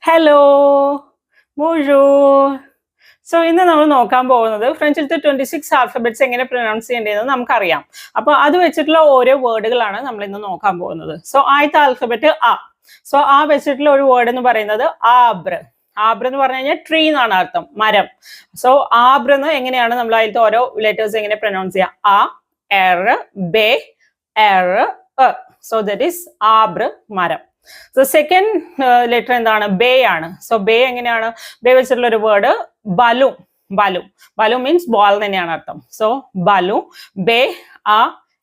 Hello bonjour. So ഇന്ന് നമ്മൾ നോക്കാൻ പോകുന്നത് ഫ്രഞ്ചിലത്തെ 26 ആൽഫബറ്റ്സ് എങ്ങനെ പ്രൊനൗൺസ് ചെയ്യേണ്ടതെന്ന് നമുക്കറിയാം. അപ്പോൾ അത് വെച്ചിട്ടുള്ള ഓരോ വേർഡുകളാണ് നമ്മൾ ഇന്ന് നോക്കാൻ പോകുന്നത്. സോ ആദ്യത്തെ ആൽഫബറ്റ് ആ. സോ ആ വെച്ചിട്ടുള്ള ഒരു വേർഡ് എന്ന് പറയുന്നത് ആബ്ര. ആബ്ര എന്ന് പറഞ്ഞു കഴിഞ്ഞാൽ ട്രീ എന്നാണ് അർത്ഥം, മരം. സോ ആബ്ര എന്ന് എങ്ങനെയാണ് നമ്മൾ അതിലത്തെ ഓരോ ലെറ്റേഴ്സ് എങ്ങനെ പ്രൊനൗൺസ് ചെയ്യാം? ആ, എർ, ബെ, R, A. So that is ആബ്ര, മരം. സോ സെക്കൻഡ് ലെറ്റർ എന്താണ്? ബേ ആണ്. സോ ബേ എങ്ങനെയാണ്? ബേ വെച്ചിട്ടുള്ള ഒരു വേർഡ് ബലു. ബലു ബലു മീൻസ് ബോൾ തന്നെയാണ് അർത്ഥം. സോ ബലു, ബേ, ആ,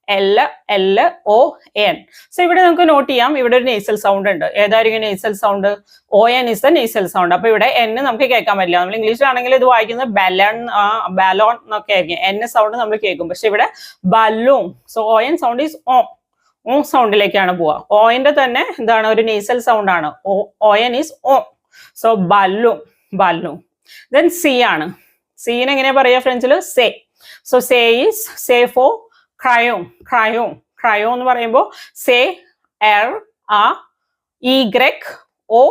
എൽ, എൽ, ഒ, എൻ. സോ ഇവിടെ നമുക്ക് നോട്ട് ചെയ്യാം, ഇവിടെ ഒരു നേസൽ സൗണ്ട് ഉണ്ട്. ഏതായിരിക്കും nasal sound? O N is the nasal sound. അപ്പൊ ഇവിടെ എൻ നമുക്ക് കേൾക്കാൻ പറ്റില്ല. നമ്മൾ ഇംഗ്ലീഷിലാണെങ്കിൽ ഇത് വായിക്കുന്നത് ബലൺ, ബാലോൺ എന്നൊക്കെ ആയിരിക്കും. എൻ സൗണ്ട് നമ്മൾ കേൾക്കും. പക്ഷെ ഇവിടെ ബലൂൺ. So O N sound is O. O സൗണ്ടിലേക്കാണ് പോവുക. ഓയിന്റെ തന്നെ എന്താണ്? ഒരു നേസൽ സൗണ്ട് ആണ്. O N is O. So ബലു, ബലു. ദെൻ സി ആണ്. സീനെ എങ്ങനെയാ പറയാ ഫ്രഞ്ചിൽ? സേ. സോ സേ ഈസ് സേ ഫോർ ക്രയോൺ. ക്രയോൺ, ക്രയോൺ എന്ന് പറയുമ്പോൾ സേ, എർ, ആ, ഇ, ഗ്രക്, ഒ,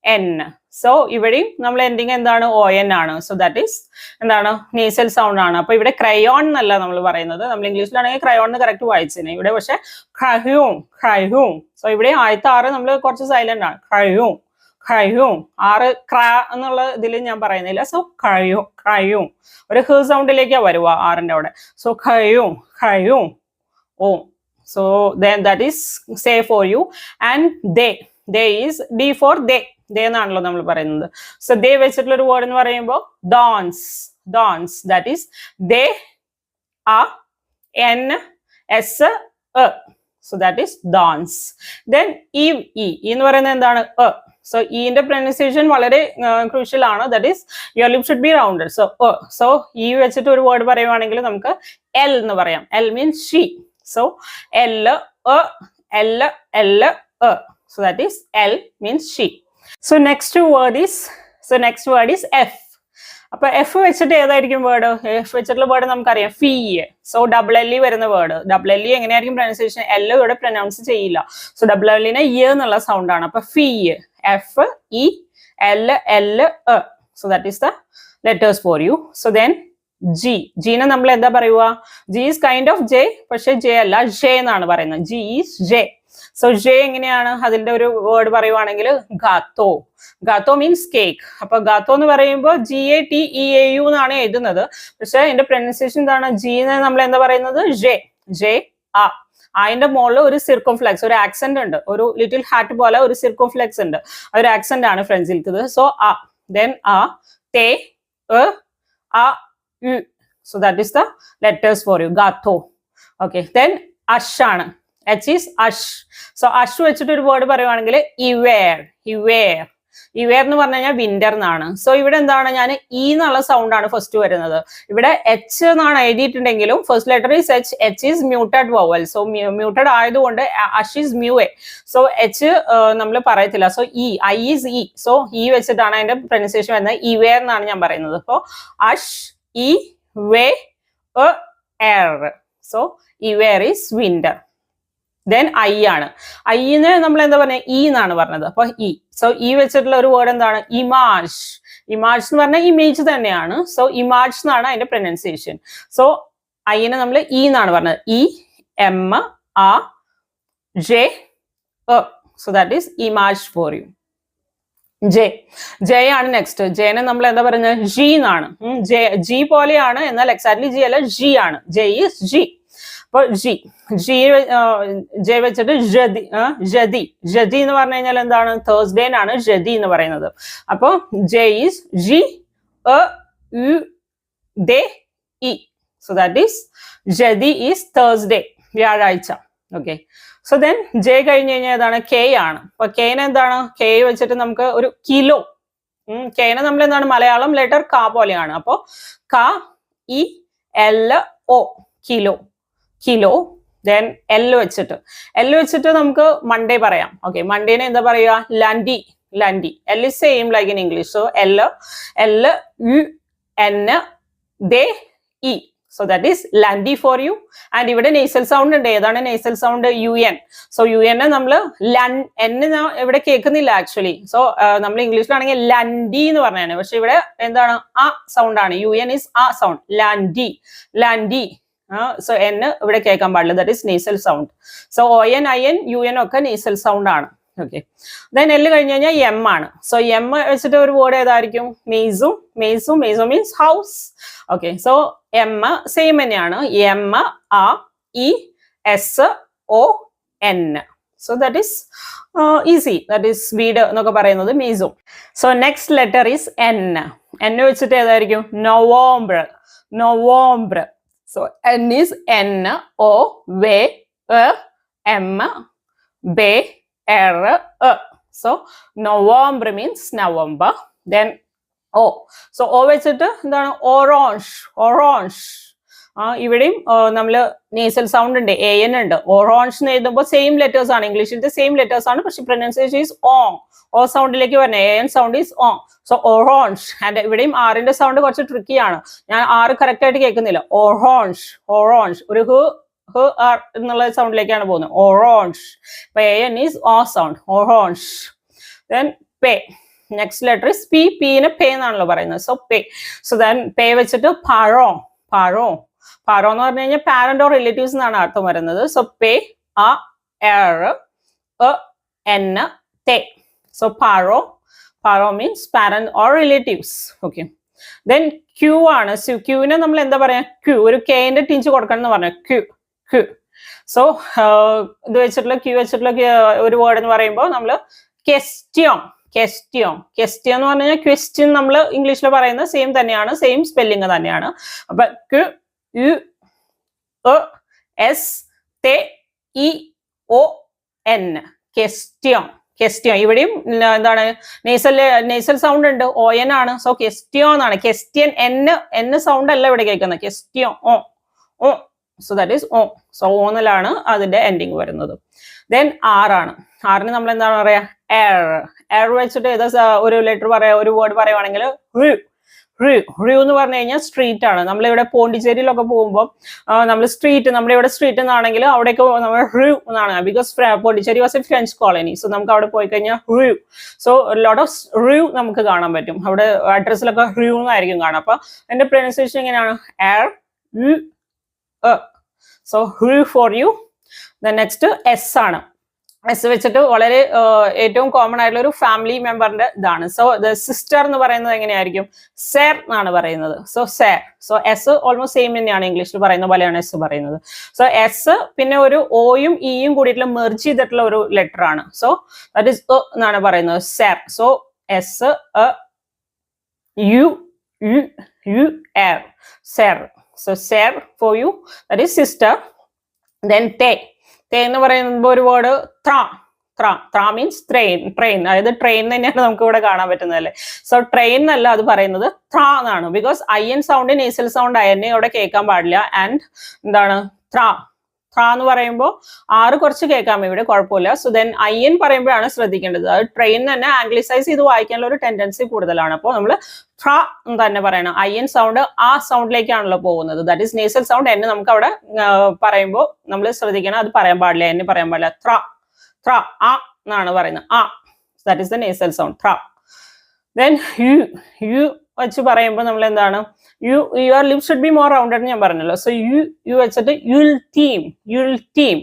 എൻ. സോ ഇവിടെയും നമ്മൾ എൻഡിങ് എന്താണ്? ഒ എൻ ആണ്. സോ ദാറ്റ് ഈസ് എന്താണ്? നേസൽ സൗണ്ട് ആണ്. അപ്പൊ ഇവിടെ ക്രയോൺ എന്നല്ല നമ്മൾ പറയുന്നത്. നമ്മൾ ഇംഗ്ലീഷിലാണെങ്കിൽ ക്രയോൺ എന്ന് കറക്റ്റ് വായിച്ചേനെ. ഇവിടെ പക്ഷെ ക്രയോൺ, ക്രയോൺ. സോ ഇവിടെ ആദ്യത്തെ ആറ് നമ്മൾ കുറച്ച് സൈലന്റ് ആണ്. Crayon, crayon. ആറ് ക്ര എന്നുള്ള ഇതിൽ ഞാൻ പറയുന്നില്ല. So crayon, crayon. ഒരു ഹ് സൗണ്ടിലേക്കാ വരുക ആറിന്റെ അവിടെ. സോ ക്രയോൺ, ക്രയോൺ, ഓ. So then that is say for you. And they is d for they. ദേ എന്നാണല്ലോ നമ്മൾ പറയുന്നത്. സോ ദേ വെച്ചിട്ടുള്ള ഒരു വേർഡ് എന്ന് പറയുമ്പോൾ ഡോൺസ്. ഡോൺസ് ദാറ്റ് ഈസ് ദേ, ആ, N, S, A. So that is dawns. Then ഈ എന്ന് പറയുന്നത് എന്താണ്? എ. സോ ഇന്റെ പ്രൊനൗൺസിയേഷൻ വളരെ ക്രൂഷ്യൽ ആണ്. That is your lip should be rounded. So A. So ഈ വെച്ചിട്ട് ഒരു വേർഡ് പറയുവാണെങ്കിൽ നമുക്ക് എൽ എന്ന് പറയാം. L means she. So L, A, L, L, A. So that is L means she. So next word is F. അപ്പൊ F വെച്ചിട്ട് ഏതായിരിക്കും വേർഡ്? എഫ് വെച്ചിട്ടുള്ള വേർഡ് നമുക്കറിയാം, ഫീ. സോ ഡബിൾ എൽ ഇ വരുന്ന വേർഡ്. ഡബിൾ എൽ ഇ എങ്ങനെയായിരിക്കും pronunciation? L ഇവിടെ pronounce ചെയ്യില്ല. സോ ഡബിൾ എല്ലിനെ ഇ എന്നുള്ള സൗണ്ട് ആണ്. അപ്പൊ ഫീ, F, E, L, L, A. So that is the letters for you. So then G. ജീനെ നമ്മൾ എന്താ പറയുക? G is kind of J, പക്ഷെ ജെ അല്ല, ജെ എന്നാണ് പറയുന്നത്. G is J. So J എങ്ങനെയാണ്? അതിന്റെ ഒരു വേർഡ് പറയുവാണെങ്കിൽ ഗാത്തോ. ഗാത്തോ മീൻസ് കേക്ക്. അപ്പൊ ഗാത്തോ എന്ന് പറയുമ്പോൾ GATEAU എന്നാണ് എഴുതുന്നത്. പക്ഷെ അതിന്റെ പ്രൊനൗൺസിയേഷൻ എന്താണ്? ജീനെ നമ്മൾ എന്താ പറയുന്നത്? ജെ, ജെ, ആ. അതിന്റെ മുകളിൽ ഒരു സിർക്കംഫ്ലെക്സ്, ഒരു ആക്സെന്റ് ഉണ്ട്. ഒരു ലിറ്റിൽ ഹാറ്റ് പോലെ ഒരു സിർക്കംഫ്ലെക്സ് ഉണ്ട്. ഒരു ആക്സെന്റ് ആണ് ഫ്രഞ്ചിൽത്തത്. സോ ആ, ദെൻ ആ, തേ, എ, ആ, യു. So that is the letters for you. ഗാത്തോ. ഓക്കെ. ദെൻ അഷ് ആണ്. എച്ച് ഈസ് അഷ്. സോ അഷ് വെച്ചിട്ട് ഒരു വേർഡ് പറയുവാണെങ്കിൽ ഇവേർ. ഇവേർ, ഇവേർ എന്ന് പറഞ്ഞു കഴിഞ്ഞാൽ വിന്റർ എന്നാണ്. സോ ഇവിടെ എന്താണ്? ഞാൻ ഇ എന്നുള്ള സൗണ്ട് ആണ് ഫസ്റ്റ് വരുന്നത്. ഇവിടെ എച്ച് എന്നാണ് എഴുതിയിട്ടുണ്ടെങ്കിലും first letter is H. H is muted vowel. So muted ആയതുകൊണ്ട് അഷ് ഈസ് മ്യൂഎ. സോ എച്ച് നമ്മൾ പറയത്തില്ല. സോ ഇ, ഐ ഈസ് ഇ. സോ ഇ വെച്ചിട്ടാണ് അതിന്റെ പ്രൊനൗൺസിയേഷൻ വരുന്നത്. ഇവേർ എന്നാണ് ഞാൻ പറയുന്നത്. അപ്പോ അഷ്, ഇ, വേ, എർ. സോ ഇവേർ ഈസ് വിന്റർ. ദെൻ ഐ ആണ്. ഐന്ന് നമ്മൾ എന്താ പറഞ്ഞത്? ഇ എന്നാണ് പറഞ്ഞത്. അപ്പൊ ഇ. സോ ഇ വെച്ചിട്ടുള്ള ഒരു വേർഡ് എന്താണ്? ഇമാജ്. ഇമാജ് എന്ന് പറഞ്ഞാൽ ഇമേജ് തന്നെയാണ്. സോ ഇമാജ് എന്നാണ് അതിന്റെ പ്രൊനൗൺസിയേഷൻ. സോ ഐനെ നമ്മൾ ഇ എന്നാണ് പറഞ്ഞത്. ഇ, എം, ആ, J, A. So that is image for you. J. J ആണ് നെക്സ്റ്റ്. ജെനെ നമ്മൾ എന്താ പറയുന്നത്? ജി എന്നാണ്. ജി പോലെയാണ്, എന്നാൽ എക്സാക്ട്ലി ജി അല്ല, ജി ആണ്. J is G. അപ്പൊ ജി, ജെ വെച്ചിട്ട് ജതി. ജതി, ജതി എന്ന് പറഞ്ഞു കഴിഞ്ഞാൽ എന്താണ്? തേഴ്സ്ഡേ ആണ് ജതി എന്ന് പറയുന്നത്. അപ്പൊ ജെ ഈസ് ജി, എ, യു, ദേ, ഇ. സോ ദാറ്റ് ഈസ് ജതി ഈസ് തേഴ്സ്ഡേ, വ്യാഴാഴ്ച. ഓക്കെ. സോ ദെൻ ജെ കഴിഞ്ഞ് കഴിഞ്ഞാൽ ഏതാണ്? കെ ആണ്. അപ്പൊ കെനെ എന്താണ്? കെ വെച്ചിട്ട് നമുക്ക് ഒരു കിലോ. കെനെ നമ്മൾ എന്താണ്? മലയാളം ലെറ്റർ ക പോലെയാണ്. അപ്പൊ ക, ഇ, എൽ, ഒ, കിലോ, കിലോ. ദെൻ എൽ വെച്ചിട്ട് നമുക്ക് മൺഡേ പറയാം. ഓക്കെ. മൺഡേനെ എന്താ പറയുക? ലൻഡി. ലൻഡി. L is same like in English. So എൽ, എൽ, യു, എൻ, ദേ, ഇ. So that is landy for you. And ഇവിടെ nasal sound ഉണ്ട്. ഏതാണ് nasal sound? UN. So UN നമ്മൾ n ഇവിടെ കേൾക്കുന്നില്ല ആക്ച്വലി. സോ നമ്മൾ ഇംഗ്ലീഷിലാണെങ്കിൽ landy എന്ന് പറഞ്ഞാണ്. പക്ഷെ ഇവിടെ എന്താണ് ആ സൗണ്ട് ആണ്. UN is ആ sound. Landy. Landy. So n ഇവിടെ കേൾക്കാൻ പാടില്ല. That is nasal sound. So ON, IN, UN ഒക്കെ nasal sound ആണ്. ഓക്കെ. ദെൻ L കഴിഞ്ഞ് കഴിഞ്ഞാൽ M ആണ്. സോ M വെച്ചിട്ട് ഒരു വേർഡ് ഏതായിരിക്കും? മെയ്സു. മെയ്സു. മെയ്സു means house. Okay. So M same തന്നെയാണ്. M A E S O N. So that is easy. That is വീട് എന്നൊക്കെ പറയുന്നത് മെയ്സു. So next letter is N. N വെച്ചിട്ട് ഏതായിരിക്കും? നവംബർ. നവംബർ. So N is N O W E M B R E. So November means November. Then O. So O വെച്ചിട്ട് എന്താണ്? ഓറഞ്ച്. ഓറഞ്ച്. ഇവിടെയും നമ്മൾ നേസൽ സൗണ്ട് ഉണ്ട്. AN ഉണ്ട്. ഓറഞ്ച് എന്ന് എഴുതുമ്പോൾ സെയിം ലെറ്റേഴ്സ് ആണ്. ഇംഗ്ലീഷിന്റെ സെയിം ലെറ്റേഴ്സ് ആണ്. പക്ഷെ പ്രൊനൗൺസിയേഷൻ ഈസ് ഓങ്. ഓ സൗണ്ടിലേക്ക് വരണേ. AN sound is Aung. So orange. And ഇവിടെയും ആറിന്റെ സൗണ്ട് കുറച്ച് ട്രിക്കി ആണ്. ഞാൻ ആറ് കറക്റ്റ് ആയിട്ട് കേൾക്കുന്നില്ല. ഓറഞ്ച്. ഓറഞ്ച്. ഒരു എന്നുള്ള സൗണ്ടിലേക്കാണ് പോകുന്നത്. ഓറഞ്ച്. അപ്പൊ AN is O sound. Orange. Then പേ. Next letter is P. പീനെ പേ എന്നാണല്ലോ പറയുന്നത്. സോ പേ. സോ ദെൻ പേ വെച്ചിട്ട് പാറോ. പാറോ. പാറോ എന്ന് പറഞ്ഞു കഴിഞ്ഞാൽ പാരന്റ് ഓർ റിലേറ്റീവ്സ് എന്നാണ് അർത്ഥം വരുന്നത്. സോ പേ A R E N T. So പാറോ. പാറോ means parent or relatives. Okay. Then Q ആണ്. ക്യൂവിനെ നമ്മൾ എന്താ പറയാ? ക്യൂ. ഒരു കെന്റെ ടിഞ്ച് കൊടുക്കണം എന്ന് പറഞ്ഞു. ക്യൂ. ക്യൂ. സോ ഇത് വെച്ചിട്ടുള്ള ക്യൂ വെച്ചിട്ടുള്ള ഒരു വേർഡ് എന്ന് പറയുമ്പോൾ നമ്മൾ ക്വസ്റ്റ്യൻ. ക്വസ്റ്റ്യൻ. ക്വസ്റ്റ്യൻ എന്ന് പറഞ്ഞു കഴിഞ്ഞാൽ ക്വസ്റ്റ്യൻ നമ്മൾ ഇംഗ്ലീഷിൽ പറയുന്ന സെയിം തന്നെയാണ്. സെയിം സ്പെല്ലിംഗ് തന്നെയാണ്. അപ്പൊ Q U E S T I O N. Question. Question. ഇവിടെയും എന്താണ്? നേസൽ സൗണ്ട് ഉണ്ട്. ON ആണ്. സോ ക്വസ്റ്റ്യൻ എന്നാണ്. ക്വസ്റ്റ്യൻ. എൻ സൗണ്ട് അല്ല ഇവിടെ കേൾക്കുന്നത്. Question. O O. So that is O. So ഓന്നിലാണ് അതിന്റെ എൻഡിങ് വരുന്നത്. ദെൻ R ആണ്. ആറിന് നമ്മൾ എന്താണ് പറയാ? എയർ. എയർ വെച്ചിട്ട് ഏതാ ഒരു ലെറ്റർ പറയാ? ഒരു വേർഡ് പറയുവാണെങ്കിൽ റി. റി. റി എന്ന് പറഞ്ഞു കഴിഞ്ഞാൽ സ്ട്രീറ്റ് ആണ്. നമ്മളിവിടെ പോണ്ടിച്ചേരിയിലൊക്കെ പോകുമ്പോൾ നമ്മൾ സ്ട്രീറ്റ്, നമ്മുടെ ഇവിടെ സ്ട്രീറ്റ് എന്നാണെങ്കിൽ അവിടേക്ക് നമ്മൾ റി എന്നാണ്. Because Pondicherry was A French colony. So നമുക്ക് അവിടെ പോയി കഴിഞ്ഞാൽ റി. സോ ലോട്ട് ഓഫ് റി നമുക്ക് കാണാൻ പറ്റും. അവിടെ അഡ്രസ്സിലൊക്കെ റി എന്നായിരിക്കും കാണാം. അപ്പൊ എന്റെ പ്രൊനൗൺസിയേഷൻ എങ്ങനെയാണ്? R U A. സോ റി ഫോർ യു. നെക്സ്റ്റ് S ആണ്. S വെച്ചിട്ട് വളരെ ഏറ്റവും കോമൺ ആയിട്ടുള്ള ഒരു ഫാമിലി മെമ്പറിന്റെ ഇതാണ്. സോ സിസ്റ്റർ എന്ന് പറയുന്നത് എങ്ങനെയായിരിക്കും? സെർ എന്നാണ് പറയുന്നത്. സോ സെർ. സോ S ഓൾമോസ്റ്റ് സെയിം തന്നെയാണ്. ഇംഗ്ലീഷിൽ പറയുന്ന പോലെയാണ് S പറയുന്നത്. സോ S പിന്നെ ഒരു ഓയും ഇയും കൂടിയിട്ടുള്ള മെർജ് ചെയ്തിട്ടുള്ള ഒരു ലെറ്റർ ആണ്. സോ ദാറ്റ് ഇസ് എന്നാണ് പറയുന്നത്. സെർ. So S U U R. സെർ. സോ സെർ for you. That is sister. Then തേ. തേ എന്ന് പറയുമ്പോൾ ഒരു വേർഡ് ത്രാ. ത്രാ. ത്രാ മീൻസ് ട്രെയിൻ. ട്രെയിൻ. അതായത് ട്രെയിൻ തന്നെയാണ് നമുക്ക് ഇവിടെ കാണാൻ പറ്റുന്നതല്ലേ. സോ ട്രെയിൻ എന്നല്ല അത് പറയുന്നത്, ത്രാ എന്നാണ്. Because IN sound nasal sound IN അവിടെ കേൾക്കാൻ പാടില്ല. ആൻഡ് എന്താണ്? ത്രാ. ത്രാ എന്ന് പറയുമ്പോൾ R കുറച്ച് കേൾക്കാം ഇവിടെ, കുഴപ്പമില്ല. സോ ദെൻ IN പറയുമ്പോഴാണ് ശ്രദ്ധിക്കേണ്ടത്. അത് ട്രെയിൻ തന്നെ ആംഗ്ലിസൈസ് ചെയ്ത് വായിക്കാനുള്ള ഒരു ടെൻഡൻസി കൂടുതലാണ്. അപ്പോൾ നമ്മൾ ത്രാ എന്ന് തന്നെ പറയണം. IN സൗണ്ട് ആ സൗണ്ടിലേക്കാണല്ലോ പോകുന്നത്. That is nasal sound. N നമുക്ക് അവിടെ പറയുമ്പോൾ നമ്മൾ ശ്രദ്ധിക്കണം, അത് പറയാൻ പാടില്ല. N പറയാൻ പാടില്ല. ത്രാ. ത്രാ. ആ എന്നാണ് പറയുന്നത്. ആ. That is the nasal sound. ത്രാ. Then U. യു വെച്ച് പറയുമ്പോൾ നമ്മൾ എന്താണ്? Your lips should be more rounded ഞാൻ പറഞ്ഞല്ലോ. സോ യു വെച്ചിട്ട് യുൽ ടീം. യുൽ ടീം.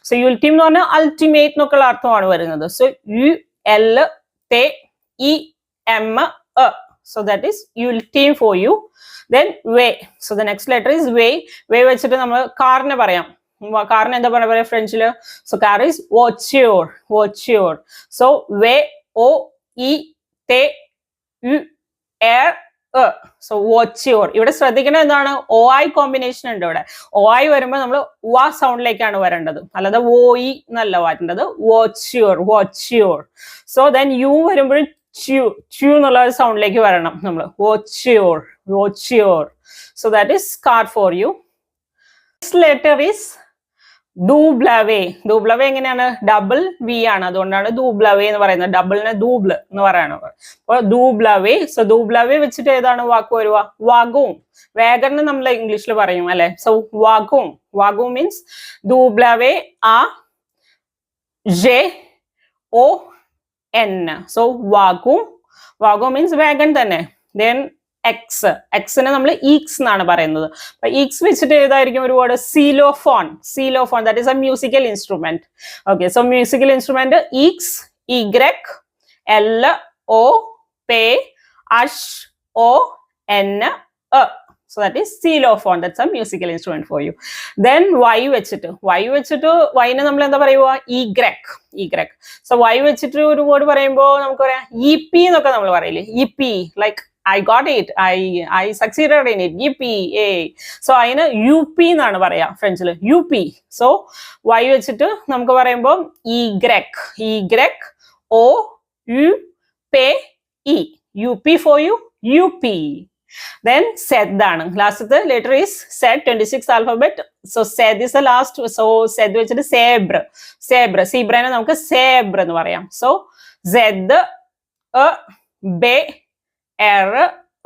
സോ യുൽ ടീം എന്ന് പറഞ്ഞാൽ അൾട്ടിമേറ്റ് എന്നൊക്കെയുള്ള അർത്ഥമാണ് വരുന്നത്. So ULTEM. So that is you'll team for you. Then way. So the next letter is way. Way വെച്ചിട്ട് നമ്മൾ കാറിനെ പറയാം. കാറിന് എന്താ പറയാ ഫ്രഞ്ചില്? So car is voiture. Voiture. So way OETUR. So voiture. ഇവിടെ ശ്രദ്ധിക്കേണ്ടത് എന്താണ്? OI കോമ്പിനേഷൻ ഉണ്ട് ഇവിടെ. OI വരുമ്പോൾ നമ്മൾ വ സൗണ്ടിലേക്കാണ് വരേണ്ടത്, അല്ലാതെ OE എന്നല്ല വരേണ്ടത്. voiture. Voiture. So then you വരുമ്പോഴും ച്യൂ. ച്യൂ എന്നുള്ള ഒരു സൗണ്ടിലേക്ക് വരണം നമ്മൾ. voiture. Voiture. So that is car for you. Next letter is ദൂബ്ലവേ. ദൂബ്ലവേ എങ്ങനെയാണ്? ഡബിൾ വി ആണ്, അതുകൊണ്ടാണ് ദൂബ്ലവേ എന്ന് പറയുന്നത്. ഡബിളിന് ദൂബ്ല് എന്ന് പറയണത്. അപ്പൊ ദൂബ്ലവേ. സോ ദൂബ്ലവേ വെച്ചിട്ട് ഏതാണ് വാക്ക് വരുക? വാഗും. വേഗം നമ്മൾ ഇംഗ്ലീഷിൽ പറയും അല്ലെ. സോ വാഗും. വാഗു മീൻസ് ദൂബ്ലവേ ആ ജെ ഓ എൻ. സോ വാഗും. വാഗു മീൻസ് വേഗൻ തന്നെ. Then X. എക്സിനെ നമ്മൾ ഈക്സ് എന്നാണ് പറയുന്നത്. അപ്പൊ ഈക്സ് വെച്ചിട്ട് ഏതായിരിക്കും ഒരു വേർഡ്? സീലോഫോൺ. സീലോഫോൺ, that is a musical instrument. Okay, so musical instrument ഈക്സ്, ഇഗ്രക്, എൽ ഒ പേ അഷ് ഒ എൻ എ. So that is xylophone. That's a musical instrument for you. Then y വെച്ചിട്ട് y നെ നമ്മൾ എന്താ പറയുക? ഇഗ്രക്. ഇഗ്രക്. സോ y വെച്ചിട്ട് ഒരു വേർഡ് പറയുമ്പോൾ നമുക്ക് പറയാം ഇപി എന്നൊക്കെ നമ്മൾ പറയില്ലേ? EP, like I got it, I succeeded in it, yippee, yay. So അതിന് UP എന്നാണ് പറയാ ഫ്രഞ്ചിൽ, UP. സോ y വെച്ചിട്ട് നമുക്ക് പറയുമ്പോൾ ഇഗ്രക് O U P E, UP for you, UP. Then Z ആണ് ലാസ്റ്റത്തെ letter is Z, 26 alphabet. So Z is the last. So Z വെച്ചിട്ട് zebra. സീബ്രനെ നമുക്ക് സേബ്ര എന്ന് പറയാം. So Z B R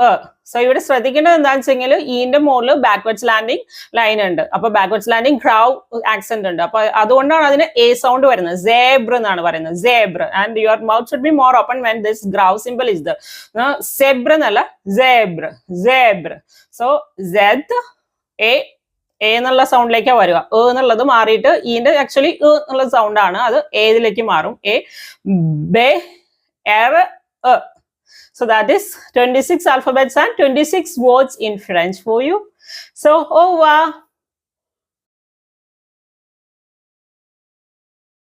A. So ഇവിടെ ശ്രദ്ധിക്കേണ്ടത് എന്താണെന്ന് വെച്ചെങ്കിൽ ഈന്റെ മുകളിൽ ബാക്ക്വേർഡ്സ് ലാൻഡിങ് ലൈൻ ഉണ്ട്. അപ്പൊ ബാക്ക്വേർഡ്സ് ലാൻഡിങ് ഗ്രൗ ആക്സെന്റ് ഉണ്ട്. അപ്പൊ അതുകൊണ്ടാണ് അതിന് എ സൗണ്ട് വരുന്നത്. സേബ്ര എന്നാണ് പറയുന്നത്. സേബ്ര. And your mouth should be more open when this grow simple is the. സെബ്ര എന്നല്ല, സേബ്ര. സോ സെഡ് എ എന്നുള്ള സൗണ്ടിലേക്കാണ് വരിക. എന്നുള്ളത് മാറിയിട്ട് ഈന്റെ ആക്ച്വലി എന്നുള്ള സൗണ്ട് ആണ്, അത് ഏതിലേക്ക് മാറും. A B R A. So that is 26 alphabets and 26 words in French for you. So, au revoir.